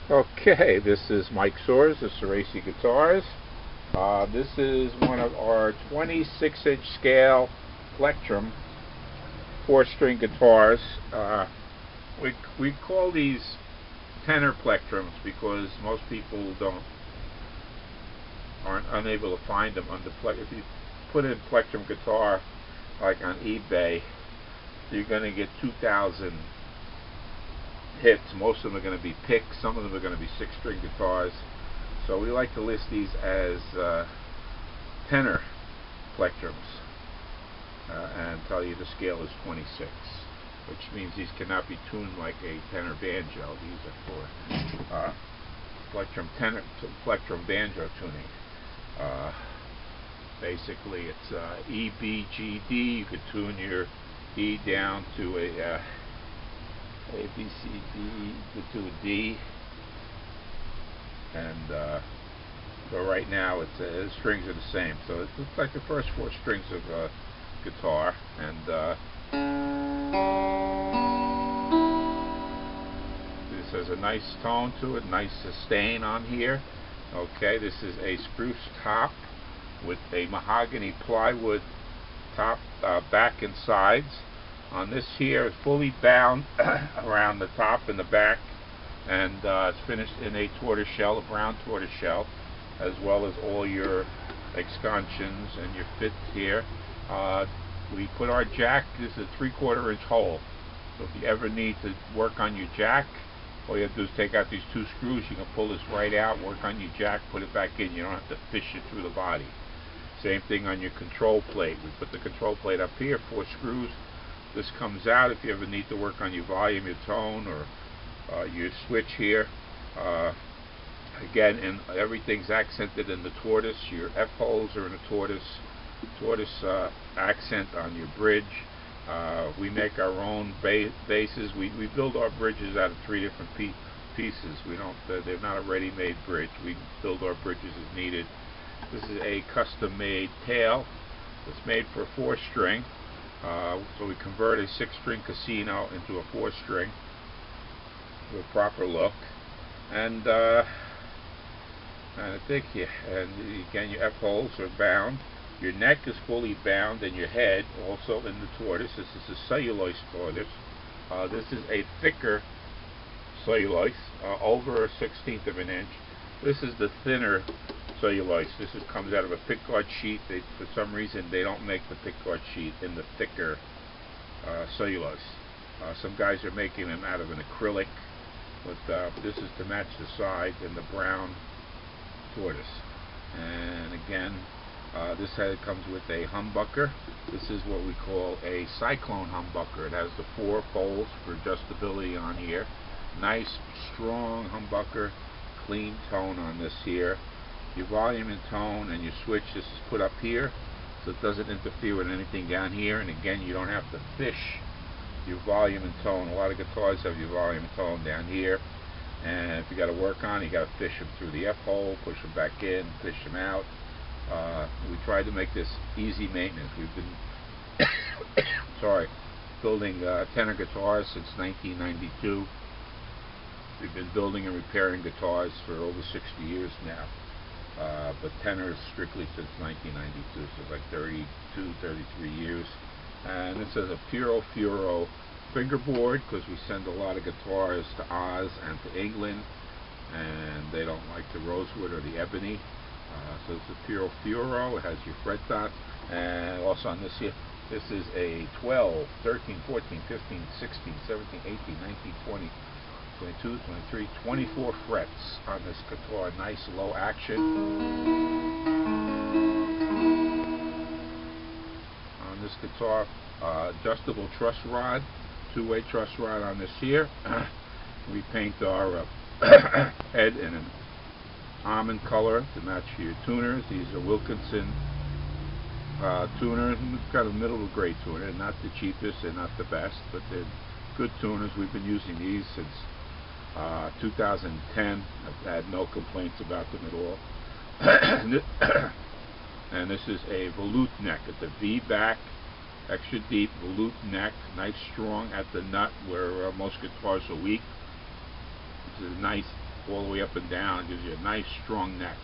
Okay, this is Mike Soares'y of Soares'y Guitars. This is one of our 26-inch scale Plectrum 4-string guitars. We call these tenor plectrums because most people aren't unable to find them under If you put in Plectrum guitar like on eBay, you're going to get 2,000 hits. Most of them are going to be picks. Some of them are going to be 6-string guitars. So we like to list these as tenor plectrums and tell you the scale is 26, which means these cannot be tuned like a tenor banjo. These are for plectrum banjo tuning. Basically, it's E, B, G, D. You could tune your E down to a B, C, D, to a D, and but right now the strings are the same, so it looks like the first 4 strings of a guitar, and this has a nice tone to it, nice sustain on here. Okay, this is a spruce top with a mahogany plywood top, back and sides. On this here, it's fully bound around the top and the back, and it's finished in a tortoiseshell, a brown tortoiseshell, as well as all your escutcheons and your fits here. We put our jack. This is a 3/4 inch hole, so if you ever need to work on your jack, all you have to do is take out these 2 screws. You can pull this right out, work on your jack, put it back in. You don't have to fish it through the body. Same thing on your control plate. We put the control plate up here, 4 screws. This comes out if you ever need to work on your volume, your tone, or your switch here. Again, and everything's accented in the tortoise. Your F-holes are in a tortoise accent on your bridge. We make our own bases. We build our bridges out of 3 different pieces. We don't. They're not a ready-made bridge. We build our bridges as needed. This is a custom-made tail. It's made for a 4-string. So we convert a 6-string casino into a 4-string with a proper look, and I think and again your F-holes are bound. Your neck is fully bound, and your head also in the tortoise. This is a cellulose tortoise. This is a thicker cellulose, over a 1/16 of an inch. This is the thinner cellulose. This comes out of a pickguard sheet. For some reason, they don't make the pickguard sheet in the thicker cellulose. Some guys are making them out of an acrylic, but this is to match the sides and the brown tortoise. And again, this comes with a humbucker. This is what we call a cyclone humbucker. It has the 4 folds for adjustability on here. Nice, strong humbucker. Clean tone on this here. Your volume and tone and your switch, this is put up here so it doesn't interfere with anything down here, and again, you don't have to fish your volume and tone. A lot of guitars have your volume and tone down here, and if you got to work on it, you got to fish them through the F-hole, push them back in, fish them out. We tried to make this easy maintenance. We've been building tenor guitars since 1992. We've been building and repairing guitars for over 60 years now. But tenors strictly since 1992, so it's like 32, 33 years. And this is a Puro Furo fingerboard because we send a lot of guitars to Oz and to England, and they don't like the rosewood or the ebony. So it's a Puro Furo. It has your fret dots, and also on this here, this is a 12, 13, 14, 15, 16, 17, 18, 19, 20. 22, 23, 24 frets on this guitar. Nice low action. On this guitar, adjustable truss rod, 2-way truss rod on this here. We paint our head in an almond color to match your tuners. These are Wilkinson tuners. It's got a middle of grade tuner. Not the cheapest and not the best, but they're good tuners. We've been using these since 2010. I've had no complaints about them at all. And this is a volute neck. It's a V back, extra deep volute neck, nice strong at the nut where most guitars are weak. This is a nice all the way up and down. It gives you a nice strong neck.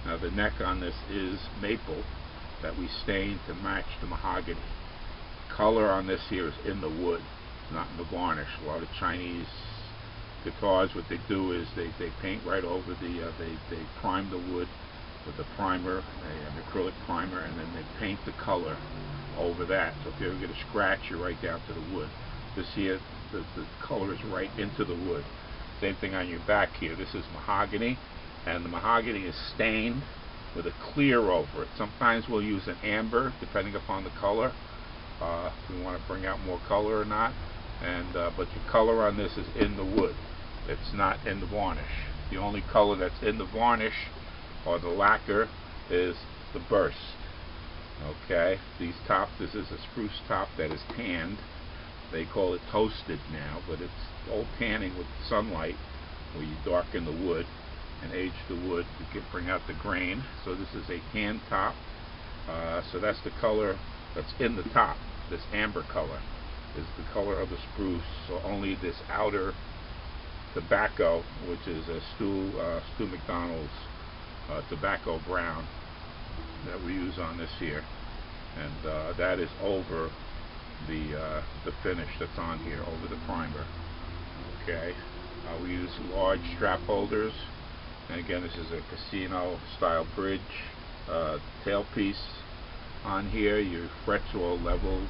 Now the neck on this is maple that we stained to match the mahogany. Color on this here is in the wood, not in the varnish. A lot of Chinese guitars, what they do is they paint right over the, they prime the wood with a primer, an acrylic primer, and then they paint the color over that. So if you ever get a scratch, you're right down to the wood. This here, the color is right into the wood. Same thing on your back here. This is mahogany, and the mahogany is stained with a clear over it. Sometimes we'll use an amber, depending upon the color, if we want to bring out more color or not. And but the color on this is in the wood. It's not in the varnish. The only color that's in the varnish or the lacquer is the burst. Okay, these tops, this is a spruce top that is tanned. They call it toasted now, but it's old tanning with sunlight, where you darken the wood and age the wood to bring out the grain. So this is a tan top. So that's the color that's in the top. This amber color is the color of the spruce. So only this outer tobacco, which is a Stu McDonald's tobacco brown that we use on this here, and that is over the finish that's on here, over the primer. Okay, we use large strap holders, and again this is a casino style bridge tailpiece on here. Your frets are all leveled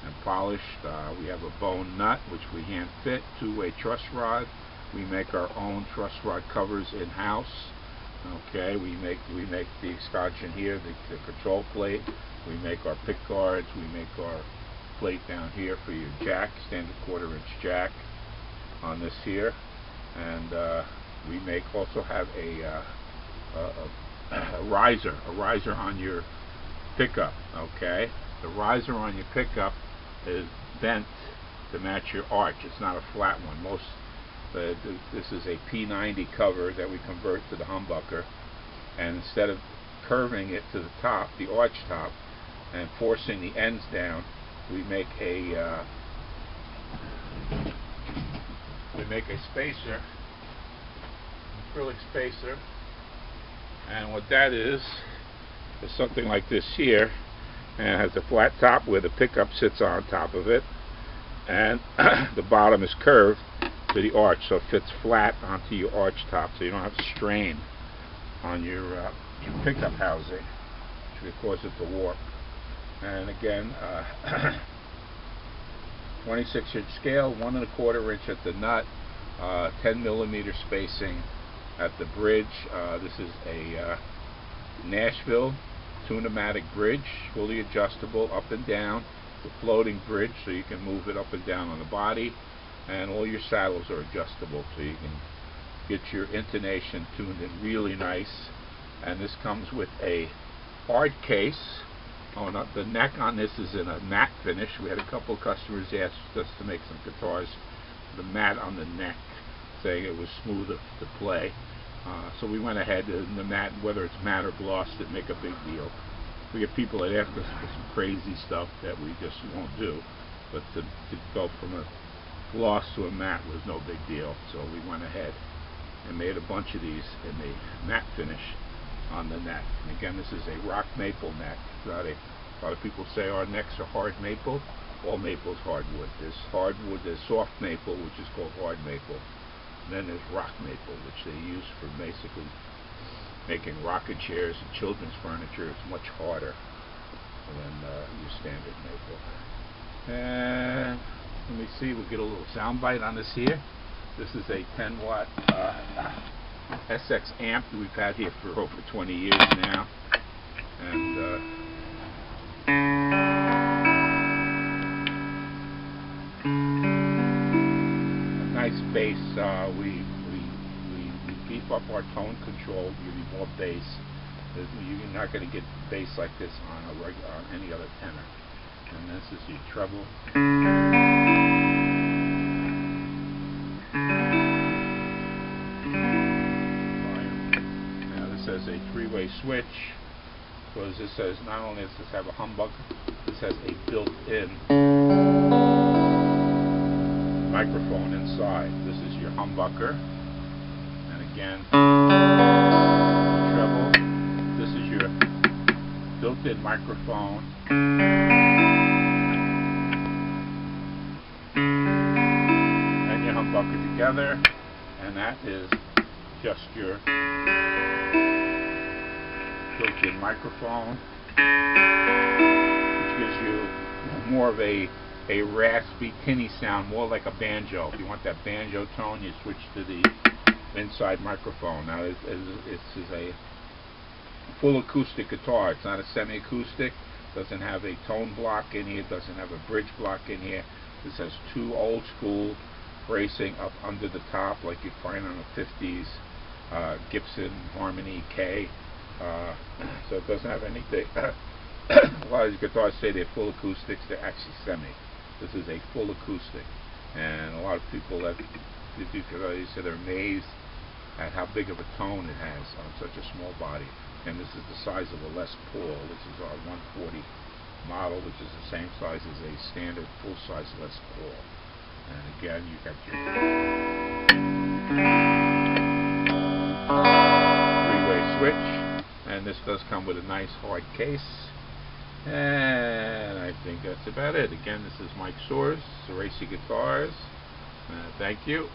and polished. We have a bone nut which we hand fit, two-way truss rod. We make our own truss rod covers in-house. Okay, we make the escutcheon here, the control plate. We make our pick guards. We make our plate down here for your jack, standard 1/4-inch jack on this here, and we also have a riser on your pickup. Okay, the riser on your pickup is bent to match your arch. It's not a flat one. This is a P90 cover that we convert to the humbucker, and instead of curving it to the top, the arch top, and forcing the ends down, we make a spacer, acrylic spacer, and what that is something like this here, and it has a flat top where the pickup sits on top of it, and the bottom is curved to the arch, so it fits flat onto your arch top, so you don't have to strain on your pickup housing, which would cause it to warp. And again, 26-inch scale, 1 1/4 inch at the nut, 10mm spacing at the bridge. This is a Nashville Tune-O-Matic bridge, fully adjustable up and down. It's a floating bridge, so you can move it up and down on the body, and all your saddles are adjustable, so you can get your intonation tuned in really nice. And this comes with a hard case. The neck on this is in a matte finish. We had a couple of customers ask us to make some guitars with a matte on the neck, saying it was smoother to play. So we went ahead, and the matte, whether it's matte or gloss, didn't make a big deal. We get people that ask us for some crazy stuff that we just won't do, but to go from a gloss to a matte was no big deal. So we went ahead and made a bunch of these in the matte finish on the neck. And again, this is a rock maple neck. A lot of people say our necks are hard maple. All maple is hardwood. There's hardwood, there's soft maple, which is called hard maple. And then there's rock maple, which they use for basically making rocking chairs and children's furniture. It's much harder than your standard maple. And let me see, we'll get a little sound bite on this here. This is a 10-watt SX amp that we've had here for over 20 years now. And a nice bass. We beef up our tone control, give you more bass. You're not going to get bass like this on any other tenor. And this is your treble. Now this has a 3-way switch, because this says not only does this have a humbucker, this has a built-in microphone inside. This is your humbucker, and again, treble. This is your built-in microphone. And you humbucker together, and that is just your built-in microphone, which gives you more of a raspy, tinny sound, more like a banjo. If you want that banjo tone, you switch to the inside microphone. Now, this is a full acoustic guitar. It's not a semi-acoustic. Doesn't have a tone block in here. Doesn't have a bridge block in here. This has two old school bracing up under the top, like you'd find on a 50s Gibson Harmony K. So it doesn't have anything. A lot of these guitars say they're full acoustics. They're actually semi. This is a full acoustic, and a lot of people that do guitars said they're amazed at how big of a tone it has on such a small body. And this is the size of a Les Paul. This is our 140 model, which is the same size as a standard full-size Les Paul. And again, you got your three-way switch, and this does come with a nice hard case. And I think that's about it. Again, this is Mike Soares'y Guitars. Thank you.